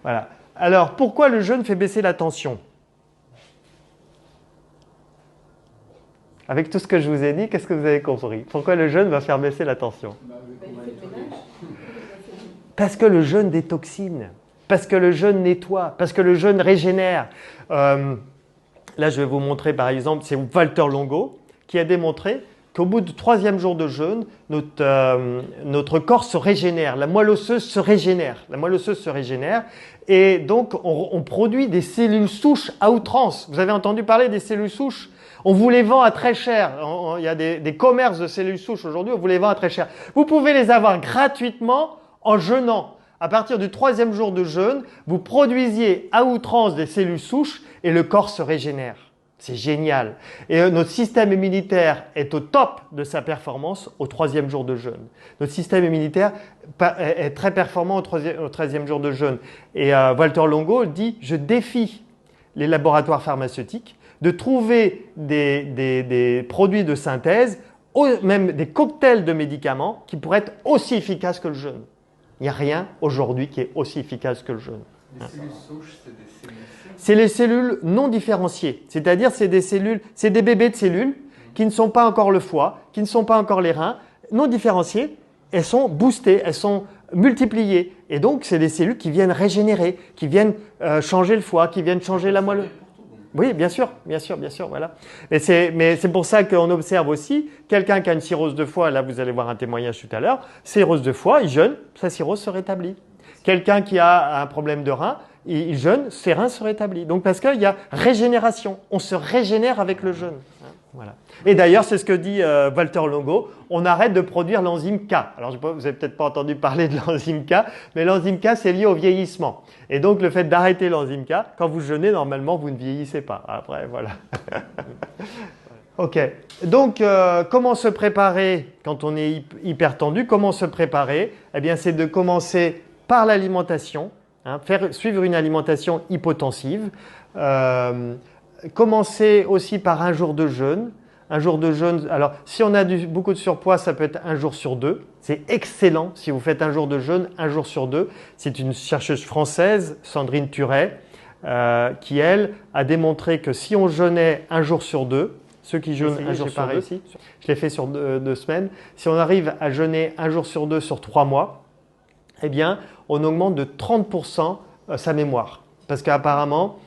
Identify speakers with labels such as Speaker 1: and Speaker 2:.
Speaker 1: Voilà. Alors, pourquoi le jeûne fait baisser la tension? Avec tout ce que je vous ai dit, qu'est-ce que vous avez compris? Pourquoi le jeûne va faire baisser la tension? Parce que le jeûne détoxine, parce que le jeûne nettoie, parce que le jeûne régénère. Là, je vais vous montrer par exemple, c'est Walter Longo qui a démontré qu'au bout du 3e jour de jeûne, notre corps se régénère, la moelle osseuse se régénère. La moelle osseuse se régénère et donc on produit des cellules souches à outrance. Vous avez entendu parler des cellules souches? On vous les vend à très cher. Il y a des commerces de cellules souches aujourd'hui, on vous les vend à très cher. Vous pouvez les avoir gratuitement en jeûnant. À partir du 3e jour de jeûne, vous produisiez à outrance des cellules souches et le corps se régénère. C'est génial. Et notre système immunitaire est au top de sa performance au 3e jour de jeûne. Notre système immunitaire est très performant au 13e jour de jeûne. Et Walter Longo dit « Je défie les laboratoires pharmaceutiques de trouver des produits de synthèse, même des cocktails de médicaments qui pourraient être aussi efficaces que le jeûne. » Il n'y a rien aujourd'hui qui est aussi efficace que le jeûne.
Speaker 2: Les cellules souches, c'est des cellules souches?
Speaker 1: C'est les cellules non différenciées. C'est-à-dire c'est des bébés de cellules qui ne sont pas encore le foie, qui ne sont pas encore les reins, non différenciées. Elles sont boostées, elles sont multipliées. Et donc, c'est des cellules qui viennent régénérer, qui viennent changer le foie, qui viennent changer la moelle. Oui, bien sûr, voilà. Mais c'est pour ça qu'on observe aussi quelqu'un qui a une cirrhose de foie, là vous allez voir un témoignage tout à l'heure, cirrhose de foie, il jeûne, sa cirrhose se rétablit. Quelqu'un qui a un problème de rein, il jeûne, ses reins se rétablissent. Donc parce qu'il y a régénération, on se régénère avec le jeûne. Voilà. Et d'ailleurs, c'est ce que dit Walter Longo, on arrête de produire l'enzyme K. Alors, vous n'avez peut-être pas entendu parler de l'enzyme K, mais l'enzyme K, c'est lié au vieillissement. Et donc, le fait d'arrêter l'enzyme K, quand vous jeûnez, normalement, vous ne vieillissez pas. Après, voilà. Ok. Donc, comment se préparer quand on est hyper tendu? Comment se préparer? Eh bien, c'est de commencer par l'alimentation, suivre une alimentation hypotensive. Commencer aussi par un jour de jeûne. Un jour de jeûne, alors si on a beaucoup de surpoids, ça peut être un jour sur 2. C'est excellent si vous faites un jour de jeûne, un jour sur 2. C'est une chercheuse française, Sandrine Turet, qui elle a démontré que si on jeûnait un jour sur 2, ceux qui jeûnent un jour sur 2, je l'ai fait sur 2 semaines, si on arrive à jeûner un jour sur 2 sur 3 mois, eh bien on augmente de 30% sa mémoire. Parce qu'apparemment,